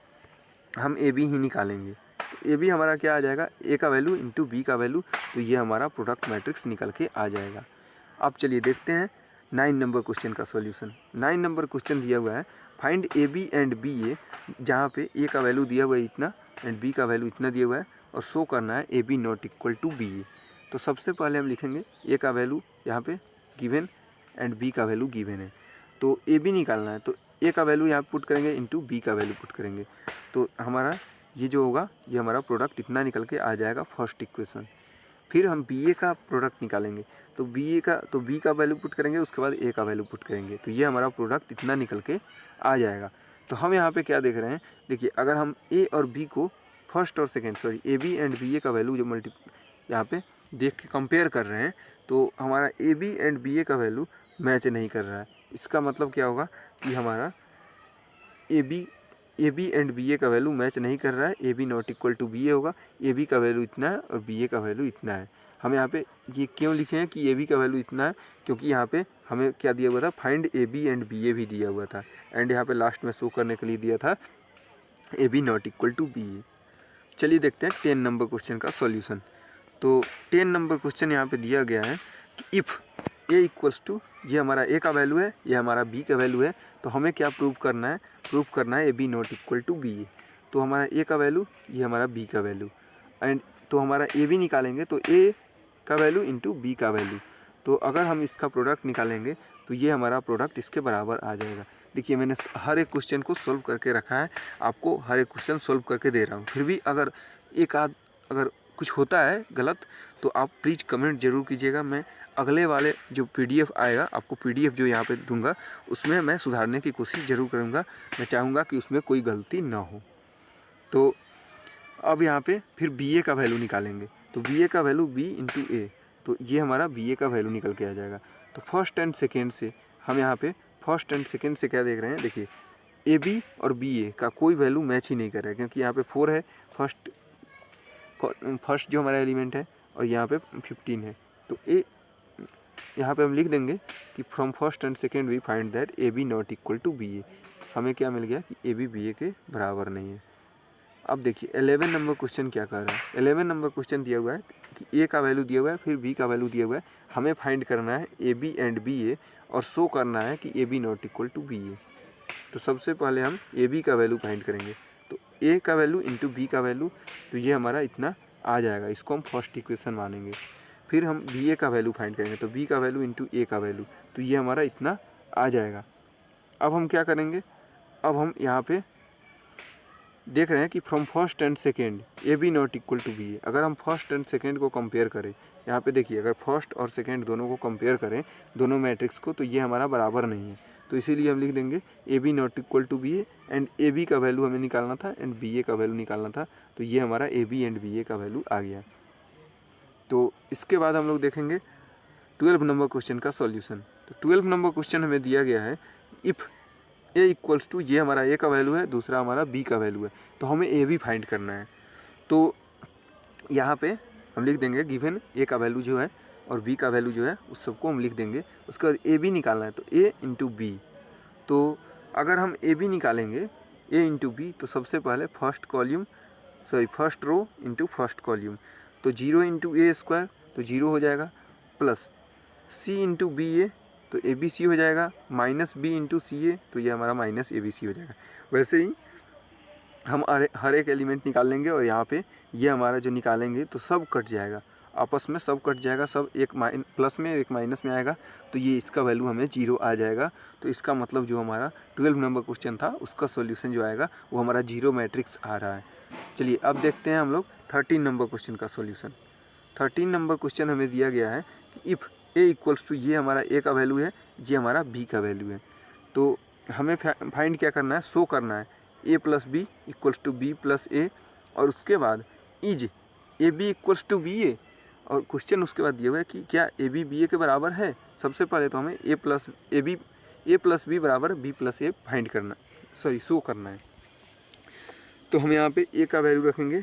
S1: हम ए बी ही निकालेंगे। तो ए बी हमारा क्या आ जाएगा, ए का वैल्यू इंटू बी का वैल्यू, तो ये हमारा प्रोडक्ट मैट्रिक्स निकल के आ जाएगा। अब चलिए देखते हैं 9 नंबर क्वेश्चन का सॉल्यूशन। 9 नंबर क्वेश्चन दिया हुआ है find A B and B A, जहाँ पे ए का वैल्यू दिया हुआ है इतना एंड बी का वैल्यू इतना दिया हुआ है और शो करना है A B not equal to B A. तो सबसे पहले हम लिखेंगे ए का वैल्यू यहाँ पे गिवन एंड बी का वैल्यू गिवन है, तो ए बी निकालना है। तो ए का वैल्यू यहाँ पुट करेंगे इंटू बी का वैल्यू पुट करेंगे, तो हमारा ये जो होगा ये हमारा प्रोडक्ट इतना निकल के आ जाएगा फर्स्ट इक्वेशन। फिर हम बी ए का प्रोडक्ट निकालेंगे तो बी का वैल्यू पुट करेंगे, उसके बाद ए का वैल्यू पुट करेंगे, तो ये हमारा प्रोडक्ट इतना निकल के आ जाएगा। तो हम यहाँ पे क्या देख रहे हैं, देखिए अगर हम ए और बी को फर्स्ट और second A B and B A का वैल्यू जो यहाँ पे देख के कंपेयर कर रहे हैं तो हमारा A B and B A का वैल्यू मैच नहीं कर रहा है। इसका मतलब क्या होगा कि हमारा A B and B A का वैल्यू मैच नहीं कर रहा है, A B not equal to B A होगा, ए बी का वैल्यू इतना है और बी ए का वैल्यू इतना है। हम यहाँ पे ये क्यों लिखे हैं कि ए बी का वैल्यू इतना है, क्योंकि यहाँ पे हमें क्या दिया हुआ था, find A B and B A भी दिया हुआ था एंड यहाँ पे लास्ट में शो करने के लिए दिया था A B not equal to B A. चलिए देखते हैं 10 नंबर क्वेश्चन का सॉल्यूशन। तो 10 नंबर क्वेश्चन यहाँ पे दिया गया है कि इफ़ ए इक्वल्स टू ये हमारा ए का वैल्यू है, ये हमारा बी का वैल्यू है। तो हमें क्या प्रूव करना है, प्रूव करना है A B not equal to B A. तो हमारा ए का वैल्यू, ये हमारा बी का वैल्यू, एंड तो हमारा ए बी निकालेंगे तो ए का वैल्यू इंटू बी का वैल्यू। तो अगर हम इसका प्रोडक्ट निकालेंगे तो ये हमारा प्रोडक्ट इसके बराबर आ जाएगा। देखिए मैंने हर एक क्वेश्चन को सोल्व करके रखा है, आपको हर एक क्वेश्चन सोल्व करके दे रहा हूँ। फिर भी अगर एक आध अगर कुछ होता है गलत तो आप प्लीज़ कमेंट ज़रूर कीजिएगा। मैं अगले वाले जो PDF आएगा, आपको PDF जो यहाँ पे दूंगा उसमें मैं सुधारने की कोशिश ज़रूर करूँगा। मैं चाहूँगा कि उसमें कोई गलती ना हो। तो अब यहाँ पे फिर BA का वैल्यू निकालेंगे। तो BA का वैल्यू B इंटू ए, तो ये हमारा BA का वैल्यू निकल के आ जाएगा। तो फर्स्ट एंड सेकेंड से हम यहाँ पे फर्स्ट एंड सेकेंड से क्या देख रहे हैं, देखिए AB और BA का कोई वैल्यू मैच ही नहीं कर रहा है, क्योंकि यहाँ पे 4 है फर्स्ट जो हमारा एलिमेंट है, और यहाँ पे 15 है। तो यहाँ पे हम लिख देंगे कि from first and second we find that AB not equal to BA। हमें क्या मिल गया कि AB BA के बराबर नहीं है। अब देखिए 11 नंबर क्वेश्चन क्या कर रहा है। 11 नंबर क्वेश्चन दिया हुआ है कि A का वैल्यू दिया हुआ है, फिर B का वैल्यू दिया हुआ है। हमें फाइंड करना है AB एंड BA और शो करना है कि AB not equal to BA। तो सबसे पहले हम AB का वैल्यू फाइंड करेंगे। तो A का वैल्यू इंटू B का वैल्यू, तो ये हमारा इतना आ जाएगा, इसको हम फर्स्ट इक्वेशन मानेंगे। फिर हम BA का वैल्यू फाइंड करेंगे, तो B का वैल्यू इंटू A का वैल्यू, तो ये हमारा इतना आ जाएगा। अब हम क्या करेंगे, अब हम यहाँ पे देख रहे हैं कि from first and second AB not equal to BA। अगर हम फर्स्ट एंड सेकेंड को कंपेयर करें, यहाँ पे देखिए अगर फर्स्ट और सेकेंड दोनों को कंपेयर करें, दोनों मैट्रिक्स को, तो ये हमारा बराबर नहीं है। तो इसीलिए हम लिख देंगे AB not equal to BA and AB का वैल्यू हमें निकालना था एंड BA का वैल्यू निकालना था। तो ये हमारा AB एंड BA का वैल्यू आ गया। तो इसके बाद हम लोग देखेंगे 12 नंबर क्वेश्चन का सॉल्यूशन। तो 12 नंबर क्वेश्चन हमें दिया गया है इफ़ A इक्वल्स टू, ये हमारा A का वैल्यू है, दूसरा हमारा B का वैल्यू है। तो हमें A भी फाइंड करना है। तो यहाँ पे हम लिख देंगे गिवन A का वैल्यू जो है और B का वैल्यू जो है उस सबको हम लिख देंगे। उसके बाद A भी निकालना है, तो A इंटू B। तो अगर हम A भी निकालेंगे A इंटू B, तो सबसे पहले first row into first column, तो 0 इंटू A स्क्वायर, तो 0 हो जाएगा, प्लस C इंटू BA, तो ABC हो जाएगा, माइनस B इंटू CA, तो ये हमारा माइनस ABC हो जाएगा। वैसे ही हम हर एक एलिमेंट निकाल लेंगे और यहाँ पे ये हमारा जो निकालेंगे तो सब कट जाएगा, आपस में सब कट जाएगा, सब एक प्लस में एक माइनस में आएगा, तो ये इसका वैल्यू हमें 0 आ जाएगा। तो इसका मतलब जो हमारा 12 नंबर क्वेश्चन था उसका सॉल्यूशन जो आएगा वो हमारा 0 मैट्रिक्स आ रहा है। चलिए अब देखते हैं हम लोग 13 नंबर क्वेश्चन का सॉल्यूशन। 13 नंबर क्वेश्चन हमें दिया गया है कि इफ़ A इक्वल्स टू, ये हमारा A का वैल्यू है, ये हमारा B का वैल्यू है। तो हमें फाइंड क्या करना है, शो करना है A plus B equals to B plus A, और उसके बाद is AB equals to BA, और क्वेश्चन उसके बाद दिया हुआ है कि क्या AB BA के बराबर है। सबसे पहले तो हमें A प्लस B बराबर B प्लस A फाइंड करना, शो करना है। तो हम यहाँ पे A का वैल्यू रखेंगे,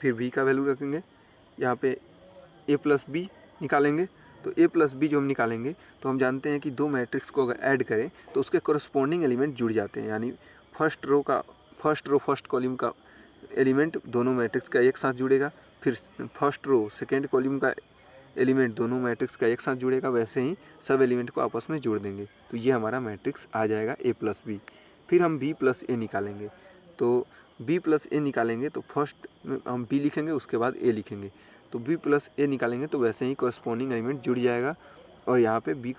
S1: फिर B का वैल्यू रखेंगे, यहाँ पे A प्लस B निकालेंगे। तो A प्लस B जो हम निकालेंगे, तो हम जानते हैं कि दो मैट्रिक्स को अगर ऐड करें तो उसके कोरस्पॉन्डिंग एलिमेंट जुड़ जाते हैं, यानी फर्स्ट रो फर्स्ट कॉलम का एलिमेंट दोनों मैट्रिक्स का एक साथ जुड़ेगा, फिर फर्स्ट रो सेकेंड कॉलम का एलिमेंट दोनों मैट्रिक्स का एक साथ जुड़ेगा, वैसे ही सब एलिमेंट को आपस में जोड़ देंगे, तो ये हमारा मैट्रिक्स आ जाएगा A प्लस B। फिर हम B प्लस A निकालेंगे, तो B प्लस A निकालेंगे तो फर्स्ट में हम B लिखेंगे, उसके बाद A लिखेंगे, तो B प्लस A निकालेंगे तो वैसे ही कॉरस्पॉन्डिंग एलिमेंट जुड़ जाएगा, और यहाँ पे B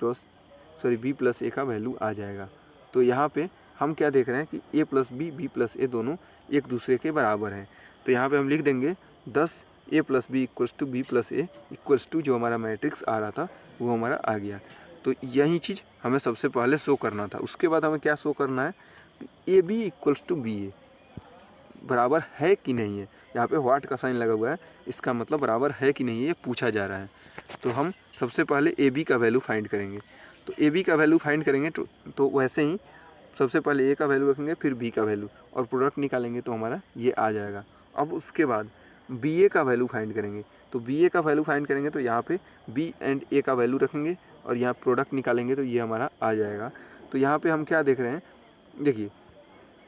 S1: प्लस A का वैल्यू आ जाएगा। तो यहाँ पे हम क्या देख रहे हैं कि A plus B plus A दोनों एक दूसरे के बराबर हैं। तो यहाँ पे हम लिख देंगे 10 A plus B equals to B plus A equals to, जो हमारा मैट्रिक्स आ रहा था वो हमारा आ गया। तो यही चीज़ हमें सबसे पहले शो करना था। उसके बाद हमें क्या शो करना है, AB इक्वल्स टू BA बराबर है कि नहीं है। यहाँ पे व्हाट का साइन लगा हुआ है, इसका मतलब बराबर है कि नहीं है ये पूछा जा रहा है। तो हम सबसे पहले AB का वैल्यू फाइंड करेंगे। तो AB का वैल्यू फाइंड करेंगे तो वैसे ही सबसे पहले A का वैल्यू रखेंगे, फिर B का वैल्यू, और प्रोडक्ट निकालेंगे तो हमारा ये आ जाएगा। अब उसके बाद BA का वैल्यू फाइंड करेंगे। तो BA का वैल्यू फाइंड करेंगे तो यहाँ पे B एंड A का वैल्यू रखेंगे और यहाँ प्रोडक्ट निकालेंगे तो ये हमारा आ जाएगा। तो यहाँ पे हम क्या देख रहे हैं, देखिए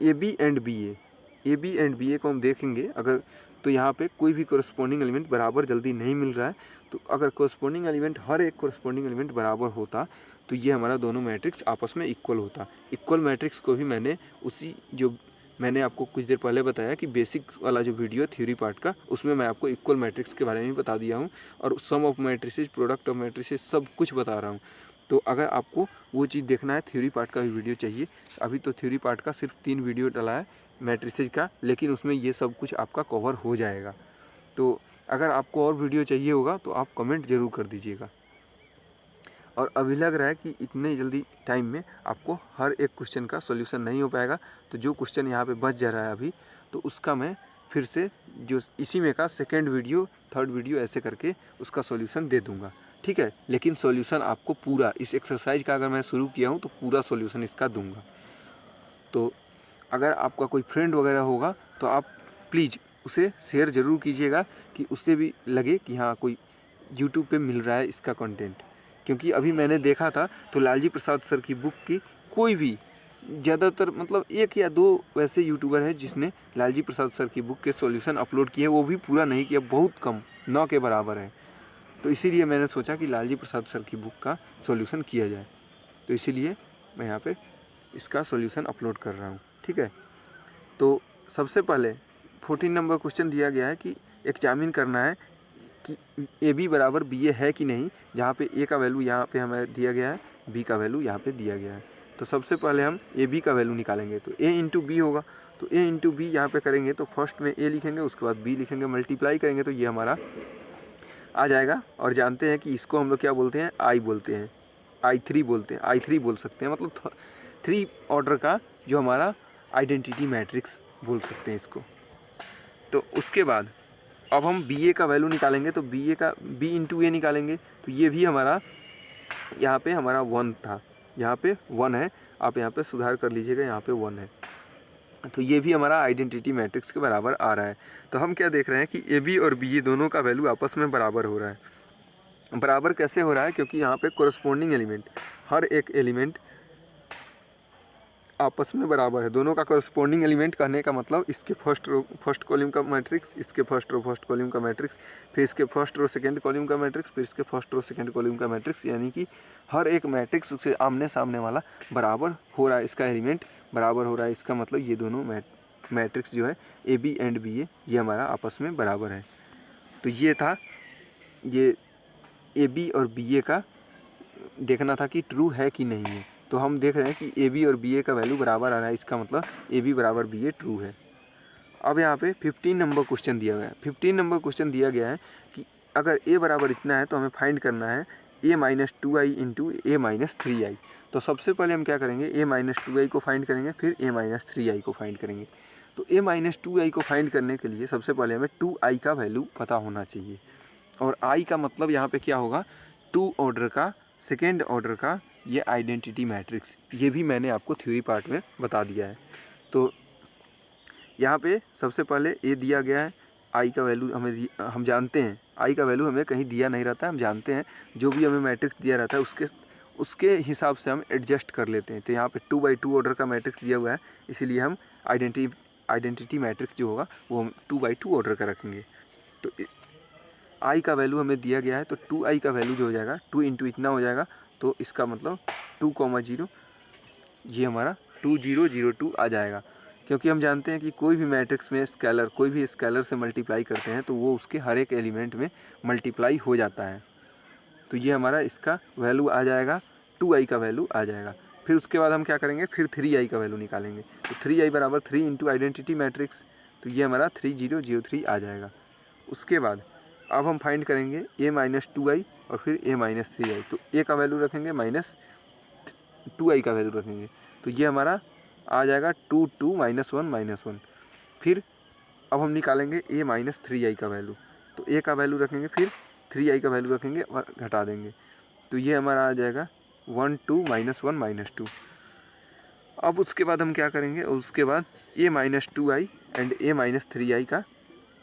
S1: AB एंड BA को हम देखेंगे अगर, तो यहाँ पे कोई भी कोरस्पॉन्डिंग एलिमेंट बराबर जल्दी नहीं मिल रहा है, तो अगर कोरस्पोंडिंग एलिमेंट हर एक कोरस्पोंडिंग एलिमेंट बराबर होता तो ये हमारा दोनों मैट्रिक्स आपस में इक्वल होता। इक्वल मैट्रिक्स को भी मैंने उसी जो मैंने आपको कुछ देर पहले बताया कि बेसिक वाला जो वीडियो थ्योरी पार्ट का, उसमें मैं आपको इक्वल मैट्रिक्स के बारे में बता दिया हूँ और sum of matrices, product of matrices सब कुछ बता रहा हूँ। तो अगर आपको वो चीज़ देखना है, थ्योरी पार्ट का भी वीडियो चाहिए। अभी तो थ्योरी पार्ट का सिर्फ 3 वीडियो डला है मैट्रिसेस का, लेकिन उसमें ये सब कुछ आपका कवर हो जाएगा। तो अगर आपको और वीडियो चाहिए होगा तो आप कमेंट ज़रूर कर दीजिएगा। और अभी लग रहा है कि इतने जल्दी टाइम में आपको हर एक क्वेश्चन का सॉल्यूशन नहीं हो पाएगा, तो जो क्वेश्चन यहाँ पे बच जा रहा है अभी, तो उसका मैं फिर से जो इसी में का सेकंड वीडियो, थर्ड वीडियो ऐसे करके उसका सॉल्यूशन दे दूँगा, ठीक है। लेकिन सॉल्यूशन आपको पूरा इस एक्सरसाइज का अगर मैं शुरू किया हूँ तो पूरा सॉल्यूशन इसका दूँगा। तो अगर आपका कोई फ्रेंड वगैरह होगा तो आप प्लीज़ उसे शेयर ज़रूर कीजिएगा कि उससे भी लगे कि हाँ कोई यूट्यूब पे मिल रहा है इसका कंटेंट। क्योंकि अभी मैंने देखा था तो लालजी प्रसाद सर की बुक की कोई भी, ज़्यादातर मतलब 1 या 2 वैसे यूट्यूबर हैं जिसने लालजी प्रसाद सर की बुक के सॉल्यूशन अपलोड किए, वो भी पूरा नहीं किया, बहुत कम, 9 के बराबर है। तो इसीलिए मैंने सोचा कि लालजी प्रसाद सर की बुक का सॉल्यूशन किया जाए, तो इसीलिए मैं यहाँ पे इसका सॉल्यूशन अपलोड कर रहा हूँ, ठीक है। तो सबसे पहले 14 नंबर क्वेश्चन दिया गया है कि एग्जामिन करना है कि ए बी बराबर बी ए है कि नहीं, जहाँ पे ए का वैल्यू यहाँ पे हमें दिया गया है, बी का वैल्यू यहाँ पे दिया गया है। तो सबसे पहले हम ए बी का वैल्यू निकालेंगे, तो ए इंटू बी होगा, तो ए इंटू बी यहाँ पे करेंगे तो फर्स्ट में ए लिखेंगे, उसके बाद बी लिखेंगे, मल्टीप्लाई करेंगे तो ये हमारा आ जाएगा। और जानते हैं कि इसको हम लोग क्या बोलते हैं, आई बोलते हैं, I3 बोलते हैं, I3 बोल सकते हैं, मतलब 3 ऑर्डर का जो हमारा आइडेंटिटी मैट्रिक्स बोल सकते हैं इसको। तो उसके बाद अब हम बी ए का वैल्यू निकालेंगे, तो बी ए का बी इंटू ए निकालेंगे, तो ये भी हमारा यहाँ पे हमारा 1 था, यहाँ पे 1 है, आप यहाँ पे सुधार कर लीजिएगा, यहाँ पे 1 है, तो ये भी हमारा आइडेंटिटी मैट्रिक्स के बराबर आ रहा है। तो हम क्या देख रहे हैं कि ए बी और बी ए दोनों का वैल्यू आपस में बराबर हो रहा है। बराबर कैसे हो रहा है, क्योंकि यहाँ पे कोरस्पोंडिंग एलिमेंट, हर एक एलिमेंट आपस में बराबर है। दोनों का कोरस्पोंडिंग एलिमेंट कहने का मतलब इसके फर्स्ट कॉलम का मैट्रिक्स, इसके फर्स्ट कॉलम का मैट्रिक्स, फिर इसके फर्स्ट रो सेकंड कॉलम का मैट्रिक्स, फिर इसके फर्स्ट रो सेकंड कॉलम का मैट्रिक्स, यानी कि हर एक मैट्रिक्स से आमने सामने वाला बराबर हो रहा है, इसका एलिमेंट बराबर हो रहा है। इसका मतलब ये दोनों मैट्रिक्स जो है ए बी एंड बी ए, ये हमारा आपस में बराबर है। तो ये था, ये ए बी और बी ए का देखना था कि ट्रू है कि नहीं है। तो हम देख रहे हैं कि ए बी और बी ए का वैल्यू बराबर आ रहा है, इसका मतलब ए बी बराबर बी ए ट्रू है। अब यहाँ पे 15 नंबर क्वेश्चन दिया गया है। 15 नंबर क्वेश्चन दिया गया है कि अगर ए बराबर इतना है तो हमें फाइंड करना है ए minus 2i into A minus 3i। तो सबसे पहले हम क्या करेंगे, ए माइनस 2i को फाइंड करेंगे, फिर ए माइनस 3i को फाइंड करेंगे। तो ए माइनस 2i को फाइंड करने के लिए सबसे पहले हमें 2i का वैल्यू पता होना चाहिए, और i का मतलब यहाँ पे क्या होगा, 2 ऑर्डर का, सेकेंड ऑर्डर का ये आइडेंटिटी मैट्रिक्स, ये भी मैंने आपको थ्योरी पार्ट में बता दिया है। तो यहाँ पे सबसे पहले ए दिया गया है, आई का वैल्यू हम जानते हैं, आई का वैल्यू हमें कहीं दिया नहीं रहता है, हम जानते हैं जो भी हमें मैट्रिक्स दिया रहता है उसके हिसाब से हम एडजस्ट कर लेते हैं। तो यहाँ पे 2/2 ऑर्डर का मैट्रिक्स दिया हुआ है, इसीलिए हम आइडेंटिटी मैट्रिक्स जो होगा वो हम 2/2 ऑर्डर का रखेंगे। तो आई का वैल्यू हमें दिया गया है, तो 2i का वैल्यू जो हो जाएगा 2 इंटू इतना हो जाएगा, तो इसका मतलब 2,0 ये हमारा 2002 आ जाएगा। क्योंकि हम जानते हैं कि कोई भी मैट्रिक्स में स्केलर, कोई भी स्केलर से मल्टीप्लाई करते हैं तो वो उसके हर एक एलिमेंट में मल्टीप्लाई हो जाता है। तो ये हमारा इसका वैल्यू आ जाएगा, 2i का वैल्यू आ जाएगा। फिर उसके बाद हम क्या करेंगे, फिर 3i का वैल्यू निकालेंगे। तो 3i बराबर 3 इंटू आइडेंटिटी मैट्रिक्स, तो ये हमारा 3003 आ जाएगा। उसके बाद अब हम फाइंड करेंगे ए माइनस 2i और फिर ए माइनस 3i। तो ए का वैल्यू रखेंगे माइनस 2i का वैल्यू रखेंगे, तो ये हमारा आ जाएगा 2 माइनस 1। फिर अब हम निकालेंगे ए माइनस 3i का वैल्यू, तो ए का वैल्यू रखेंगे, फिर 3i का वैल्यू रखेंगे और घटा देंगे, तो ये हमारा आ जाएगा 1 2 माइनस 1 माइनस 2। अब उसके बाद हम क्या करेंगे, उसके बाद A minus 2i and A minus 3i का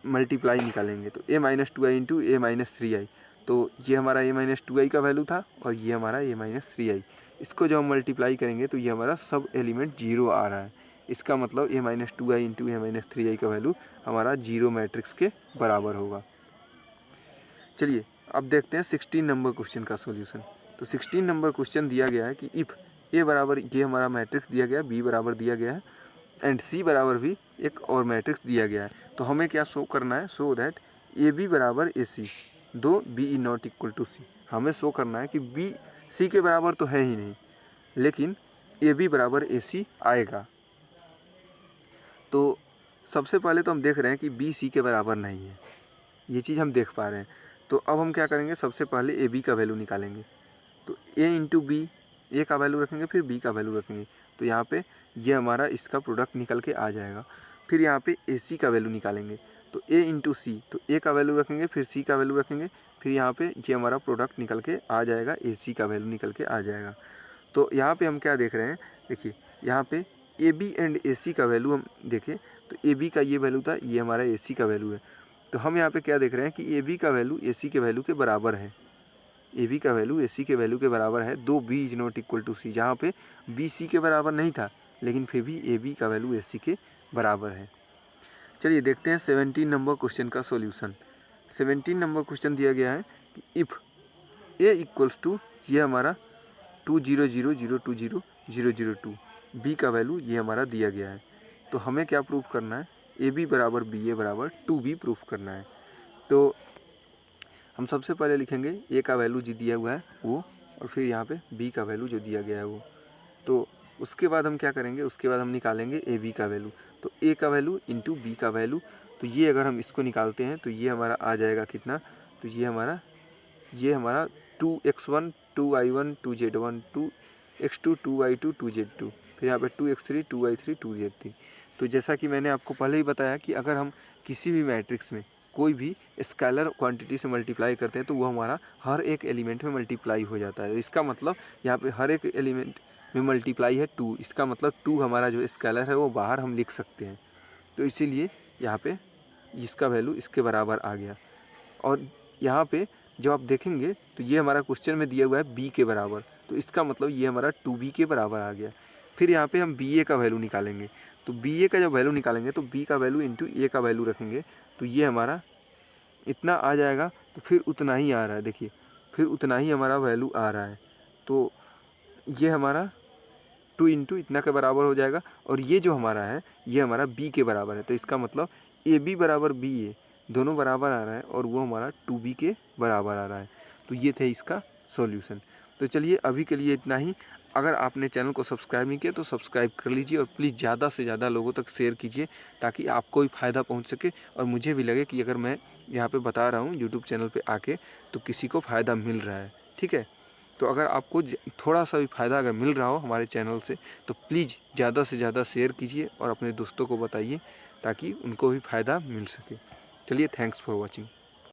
S1: मल्टीप्लाई निकालेंगे। तो A minus 2i into A minus 3i, तो ये हमारा ए माइनस 2i का वैल्यू था और ये हमारा ए माइनस 3i। इसको जब हम मल्टीप्लाई करेंगे तो ये हमारा सब एलिमेंट 0 आ रहा है। इसका मतलब ए minus 2i into A minus 3i का वैल्यू हमारा 0 मैट्रिक्स के बराबर होगा। चलिए अब देखते हैं 16 नंबर क्वेश्चन का सॉल्यूशन। तो 16 नंबर क्वेश्चन दिया गया है कि इफ़ ए बराबर, ये हमारा मैट्रिक्स दिया गया है, बी बराबर दिया गया है एंड सी बराबर भी एक और मैट्रिक्स दिया गया है। तो हमें क्या शो करना है, शो दैट ए बी बराबर ए सी दो B is not equal to C. हमें शो करना है कि बी सी के बराबर तो है ही नहीं, लेकिन ए बी बराबर ए सी आएगा। तो सबसे पहले तो हम देख रहे हैं कि बी सी के बराबर नहीं है, ये चीज़ हम देख पा रहे हैं। तो अब हम क्या करेंगे, सबसे पहले ए बी का वैल्यू निकालेंगे। तो ए इंटू बी, ए का वैल्यू रखेंगे, फिर बी का वैल्यू रखेंगे। तो यहाँ पे ये हमारा इसका प्रोडक्ट निकल के आ जाएगा। फिर यहाँ पे ए सी का वैल्यू निकालेंगे। तो ए इंटू सी, तो ए का वैल्यू रखेंगे, फिर सी का वैल्यू रखेंगे, फिर यहाँ पे ये हमारा प्रोडक्ट निकल के आ जाएगा, ए सी का वैल्यू निकल के आ जाएगा। तो यहाँ पे हम क्या देख रहे हैं, देखिए यहाँ पे ए बी एंड ए सी का वैल्यू हम देखें तो ए बी का ये वैल्यू था, ये हमारा ए सी का वैल्यू है। तो हम यहाँ पे क्या देख रहे हैं कि ए बी का वैल्यू ए सी के वैल्यू के बराबर है, ए बी का वैल्यू ए सी के वैल्यू के बराबर है। दो B is not equal to C, जहाँ पे बी सी के बराबर नहीं था, लेकिन फिर भी ए बी का वैल्यू ए सी के बराबर है। चलिए देखते हैं 17 नंबर क्वेश्चन का सॉल्यूशन। 17 नंबर क्वेश्चन दिया गया है कि इफ़ ए इक्वल्स टू, ये हमारा 20000200002, बी का वैल्यू ये हमारा दिया गया है। तो हमें क्या प्रूफ करना है, ए बी बराबर बी ए बराबर 2b प्रूफ करना है। तो हम सबसे पहले लिखेंगे ए का वैल्यू जो दिया हुआ है वो, और फिर यहाँ पे बी का वैल्यू जो दिया गया है वो। तो उसके बाद हम क्या करेंगे, उसके बाद हम निकालेंगे ए बी का वैल्यू। तो ए का वैल्यू इंटू बी का वैल्यू, तो ये अगर हम इसको निकालते हैं तो ये हमारा आ जाएगा कितना, तो ये हमारा 2x1 2y1 2z1 2x2 2y2 2z2, फिर यहाँ पे 2x3 2y3 2z3। तो जैसा कि मैंने आपको पहले ही बताया कि अगर हम किसी भी मैट्रिक्स में कोई भी स्केलर क्वांटिटी से मल्टीप्लाई करते हैं तो वो हमारा हर एक एलिमेंट में मल्टीप्लाई हो जाता है। इसका मतलब यहाँ पे हर एक एलिमेंट में मल्टीप्लाई है 2, इसका मतलब 2 हमारा जो स्केलर है वो बाहर हम लिख सकते हैं। तो इसीलिए यहाँ पे इसका वैल्यू इसके बराबर आ गया। और यहाँ पे जब आप देखेंगे तो ये हमारा क्वेश्चन में दिया हुआ है b के बराबर, तो इसका मतलब ये हमारा 2b के बराबर आ गया। फिर यहाँ पे हम ba का वैल्यू निकालेंगे। तो ba का जब वैल्यू निकालेंगे तो b का वैल्यू इंटू a का वैल्यू रखेंगे, तो ये हमारा इतना आ जाएगा। तो फिर उतना ही आ रहा है, देखिए फिर उतना ही हमारा वैल्यू आ रहा है। तो ये हमारा 2 इंटू इतना के बराबर हो जाएगा, और ये जो हमारा है ये हमारा b के बराबर है। तो इसका मतलब ए बी बराबर बी ए दोनों बराबर आ रहा है, और वो हमारा 2b के बराबर आ रहा है। तो ये थे इसका सॉल्यूशन। तो चलिए अभी के लिए इतना ही। अगर आपने चैनल को सब्सक्राइब नहीं किया तो सब्सक्राइब कर लीजिए, और प्लीज़ ज़्यादा से ज़्यादा लोगों तक शेयर कीजिए ताकि आपको भी फ़ायदा पहुंच सके, और मुझे भी लगे कि अगर मैं यहाँ पे बता रहा हूँ यूट्यूब चैनल पे आके तो किसी को फ़ायदा मिल रहा है। ठीक है, तो अगर आपको थोड़ा सा भी फ़ायदा अगर मिल रहा हो हमारे चैनल से तो प्लीज़ ज़्यादा से ज़्यादा शेयर कीजिए और अपने दोस्तों को बताइए ताकि उनको भी फ़ायदा मिल सके। चलिए, थैंक्स फॉर वॉचिंग।